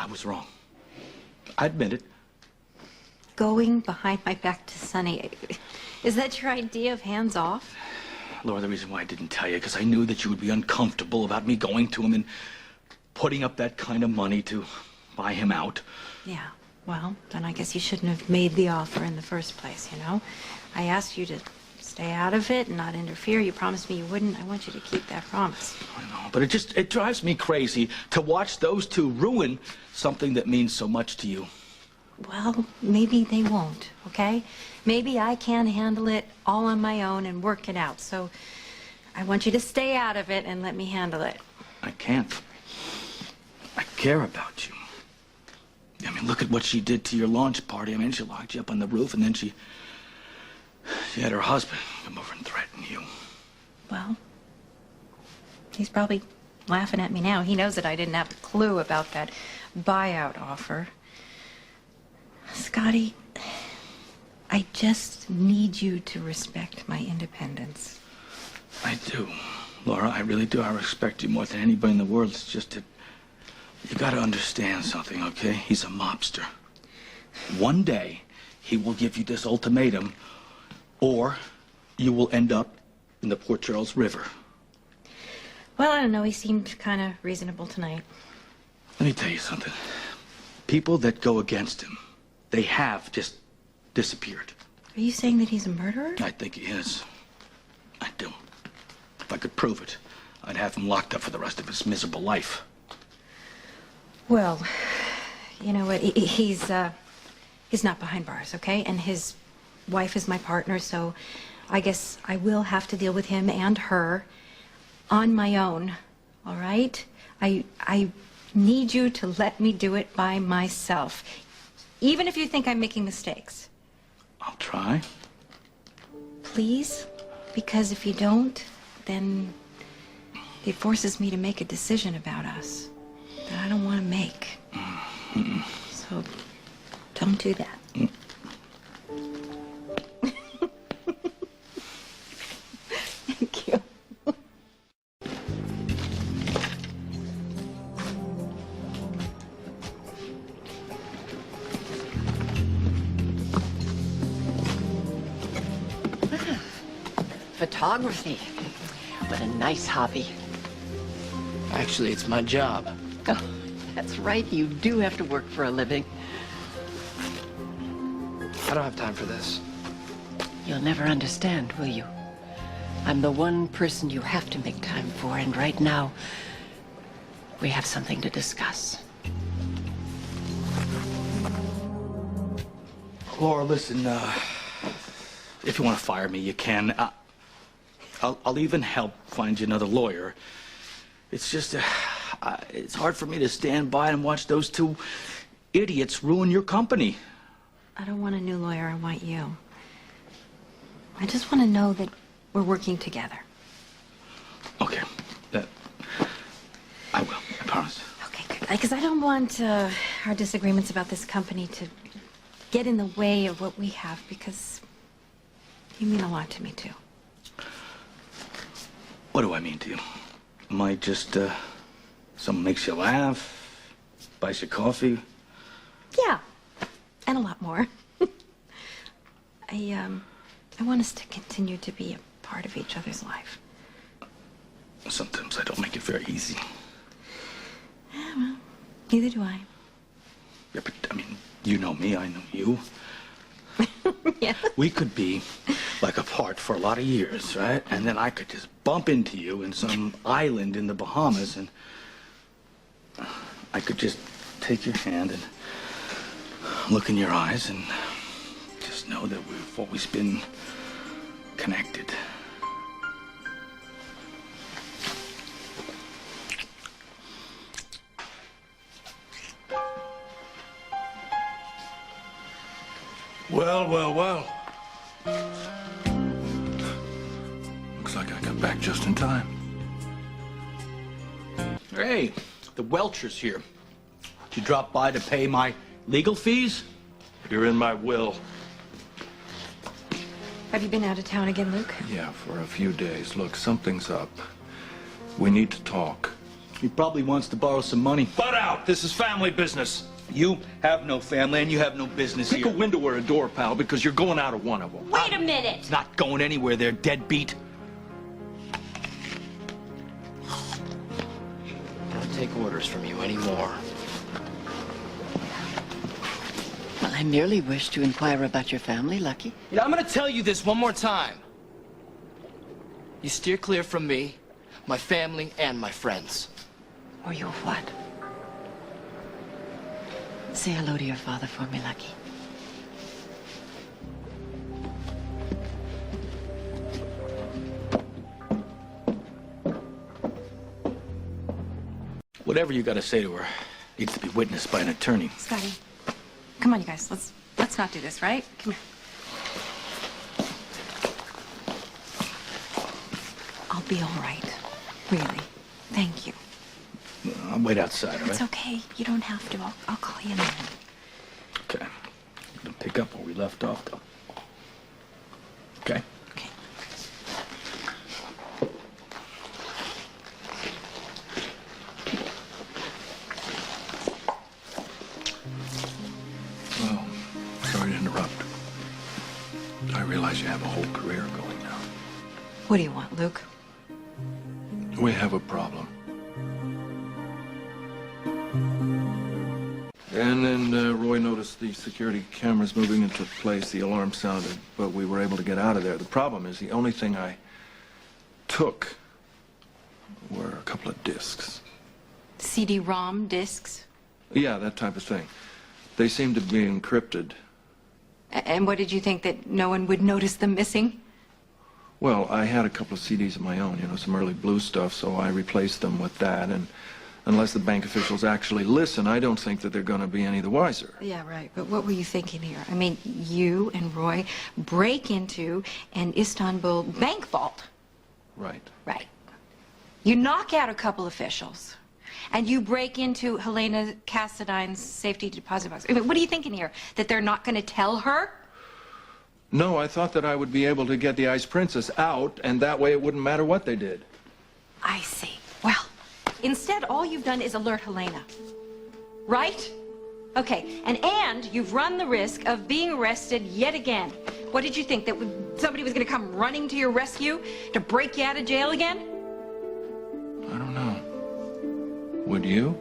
was wrong. I admit it. Going behind my back to Sonny. Is that your idea of hands off? Laura, the reason why I didn't tell you, because I knew that you would be uncomfortable about me going to him and putting up that kind of money to buy him out. Yeah, well, then I guess you shouldn't have made the offer in the first place, you know? I asked you to stay out of it and not interfere. You promised me you wouldn't. I want you to keep that promise. I know, but it drives me crazy to watch those two ruin something that means so much to you. Well, maybe they won't, okay? Maybe I can handle it all on my own and work it out. So I want you to stay out of it and let me handle it. I can't. I care about you. I mean, look at what she did to your launch party. I mean, she locked you up on the roof, and then she had her husband come over and threaten you. Well, he's probably laughing at me now. He knows that I didn't have a clue about that buyout offer. Scotty, I just need you to respect my independence. I do. Laura, I really do. I respect you more than anybody in the world. It's just that you gotta understand something, okay? He's a mobster. One day, he will give you this ultimatum, or you will end up in the Port Charles River. Well, I don't know. He seemed kind of reasonable tonight. Let me tell you something. People that go against him, they have just disappeared. Are you saying that he's a murderer? I think he is. I do. If I could prove it, I'd have him locked up for the rest of his miserable life. Well, you know what? He's not behind bars, okay? And his wife is my partner, so I guess I will have to deal with him and her on my own, all right? I need you to let me do it by myself, even if you think I'm making mistakes. I'll try. Please? Because if you don't, then it forces me to make a decision about us that I don't want to make. So don't do that. Thank you. Photography. What a nice hobby. Actually, it's my job. Oh, that's right. You do have to work for a living. I don't have time for this. You'll never understand, will you? I'm the one person you have to make time for, and right now, we have something to discuss. Laura, listen, if you want to fire me, you can. I'll even help find you another lawyer. It's just, it's hard for me to stand by and watch those two idiots ruin your company. I don't want a new lawyer. I want you. I just want to know that we're working together. Okay. I will. I promise. Okay, good. Because I don't want our disagreements about this company to get in the way of what we have, because you mean a lot to me, too. What do I mean to you? Am I just, someone makes you laugh, buys you coffee? Yeah, and a lot more. I want us to continue to be a part of each other's life. Sometimes I don't make it very easy. Yeah, well, neither do I. Yeah, but, I mean, you know me, I know you. Yeah. We could be, like, apart for a lot of years, right? And then I could just bump into you in some island in the Bahamas, and I could just take your hand and look in your eyes and just know that we've always been connected. Well, well, well. Looks like I got back just in time. Hey, the Welchers here. Did you drop by to pay my legal fees? You're in my will. Have you been out of town again, Luke? Yeah, for a few days. Look, something's up. We need to talk. He probably wants to borrow some money. Butt out! This is family business. You have no family and you have no business Pick here. a window or a door, pal, because you're going out of one of them. Wait a minute! Not going anywhere there, deadbeat. Don't take orders from you anymore. Well, I merely wish to inquire about your family, Lucky. You know, I'm gonna tell you this one more time. You steer clear from me, my family, and my friends. Or your what? Say hello to your father for me, Lucky. Whatever you gotta say to her needs to be witnessed by an attorney. Scotty, come on, you guys. Let's not do this, right? Come here. I'll be all right. Really. Thank you. I'll wait outside, all It's right? okay. You don't have to. I'll call you in a minute. Okay. I'm gonna pick up where we left off, though. Okay? Okay. Well, sorry to interrupt. I realize you have a whole career going now. What do you want, Luke? We have a problem. And then Roy noticed the security cameras moving into place. The alarm sounded, but we were able to get out of there. The problem is the only thing I took were a couple of discs. CD-ROM discs? Yeah, that type of thing. They seemed to be encrypted. And what did you think, that no one would notice them missing? Well, I had a couple of CDs of my own, you know, some early blues stuff, so I replaced them with that. And unless the bank officials actually listen, I don't think that they're going to be any the wiser. Yeah, right. But what were you thinking here? I mean, you and Roy break into an Istanbul bank vault. Right. Right. You knock out a couple officials. And you break into Helena Cassadine's safety deposit box. I mean, what are you thinking here? That they're not going to tell her? No, I thought that I would be able to get the Ice Princess out, and that way it wouldn't matter what they did. I see. Well, instead, all you've done is alert Helena. Right? Okay, and you've run the risk of being arrested yet again. What did you think, that somebody was going to come running to your rescue to break you out of jail again? I don't know. Would you?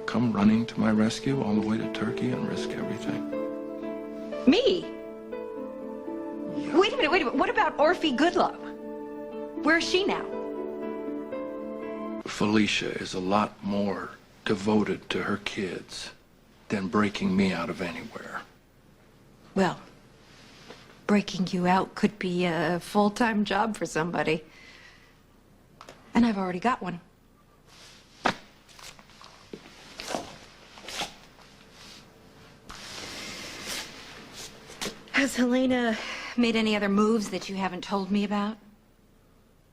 Come running to my rescue all the way to Turkey and risk everything? Me? Wait a minute. What about Orphe Goodlove? Where is she now? Felicia is a lot more devoted to her kids than breaking me out of anywhere. Well, breaking you out could be a full-time job for somebody. And I've already got one. Has Helena made any other moves that you haven't told me about?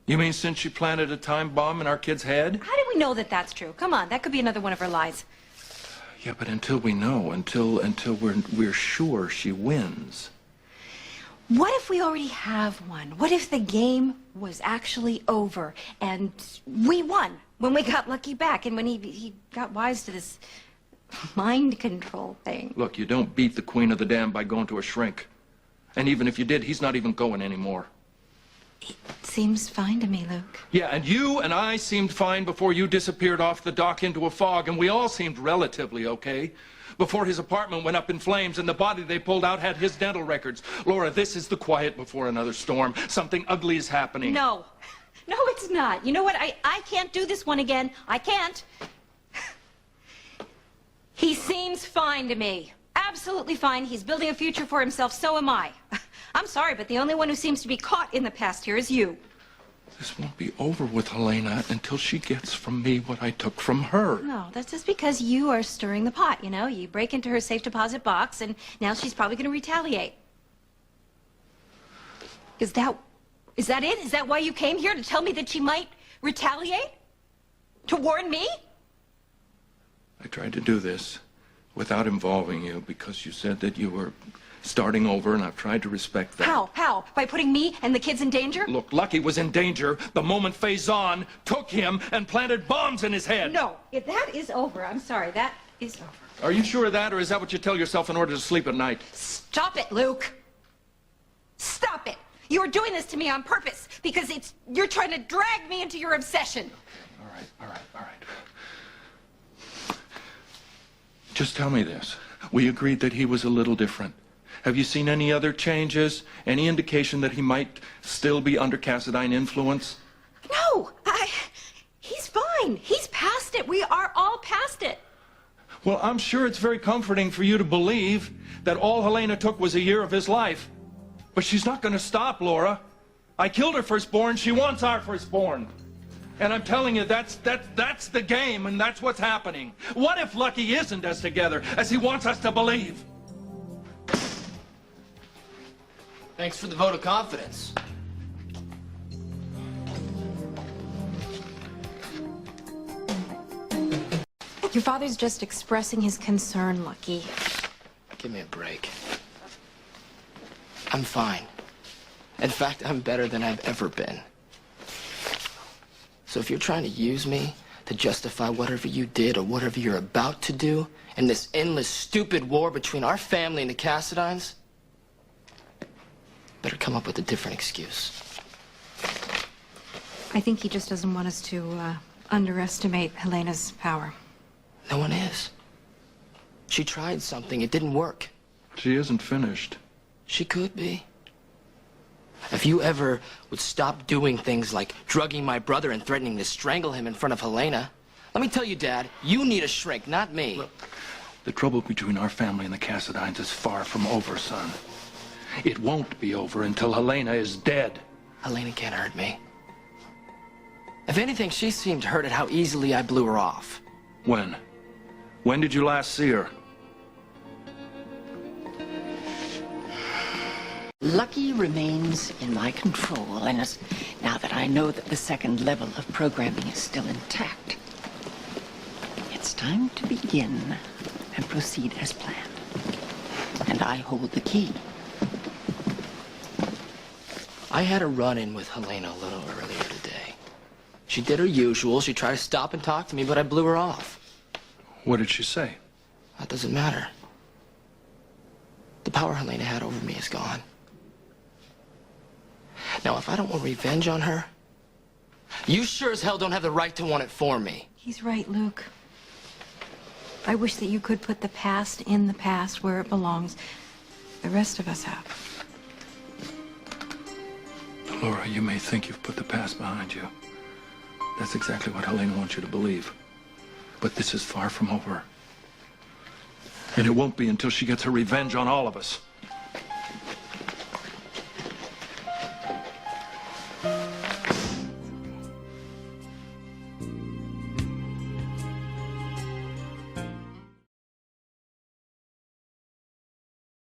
You mean since she planted a time bomb in our kid's head? How do we know that that's true? Come on, that could be another one of her lies. Yeah, but until we know, until we're sure she wins. What if we already have one? What if the game was actually over and we won when we got Lucky back and when he got wise to this mind control thing? Look, you don't beat the queen of the dam by going to a shrink. And even if you did, he's not even going anymore. It seems fine to me, Luke. Yeah, and you and I seemed fine before you disappeared off the dock into a fog, and we all seemed relatively okay. Before his apartment went up in flames and the body they pulled out had his dental records. Laura, this is the quiet before another storm. Something ugly is happening. No, it's not. You know what? I can't do this one again. I can't. He seems fine to me. Absolutely fine. He's building a future for himself. So am I. I'm sorry, but the only one who seems to be caught in the past here is you. This won't be over with Helena until she gets from me what I took from her. No, that's just because you are stirring the pot, you know? You break into her safe deposit box, and now she's probably going to retaliate. Is that it? Is that why you came here, to tell me that she might retaliate? To warn me? I tried to do this without involving you because you said that you were starting over, and I've tried to respect that. How? How? By putting me and the kids in danger? Look, Lucky was in danger the moment Faison took him and planted bombs in his head. No, that is over. I'm sorry, that is over. Are you sure of that, or is that what you tell yourself in order to sleep at night? Stop it, Luke. Stop it. You are doing this to me on purpose because you're trying to drag me into your obsession. All right. Just tell me this. We agreed that he was a little different. Have you seen any other changes? Any indication that he might still be under Cassadine influence? No, he's fine. He's past it. We are all past it. Well, I'm sure it's very comforting for you to believe that all Helena took was a year of his life. But she's not going to stop, Laura. I killed her firstborn. She wants our firstborn. And I'm telling you, that's the game, and that's what's happening. What if Lucky isn't as together as he wants us to believe? Thanks for the vote of confidence. Your father's just expressing his concern, Lucky. Give me a break. I'm fine. In fact, I'm better than I've ever been. So if you're trying to use me to justify whatever you did or whatever you're about to do in this endless, stupid war between our family and the Cassadines, better come up with a different excuse. I think he just doesn't want us to underestimate Helena's power. No one is. She tried something. It didn't work. She isn't finished. She could be. If you ever would stop doing things like drugging my brother and threatening to strangle him in front of Helena, let me tell you, Dad, you need a shrink, not me. Look, the trouble between our family and the Cassadines is far from over, son. It won't be over until Helena is dead. Helena can't hurt me. If anything, she seemed hurt at how easily I blew her off. When? When did you last see her? Lucky remains in my control, and now that I know that the second level of programming is still intact, it's time to begin and proceed as planned. And I hold the key. I had a run-in with Helena a little earlier today. She did her usual. She tried to stop and talk to me, but I blew her off. What did she say? That doesn't matter. The power Helena had over me is gone. Now, if I don't want revenge on her, you sure as hell don't have the right to want it for me. He's right, Luke. I wish that you could put the past in the past where it belongs. The rest of us have. Laura, you may think you've put the past behind you. That's exactly what Helena wants you to believe. But this is far from over. And it won't be until she gets her revenge on all of us.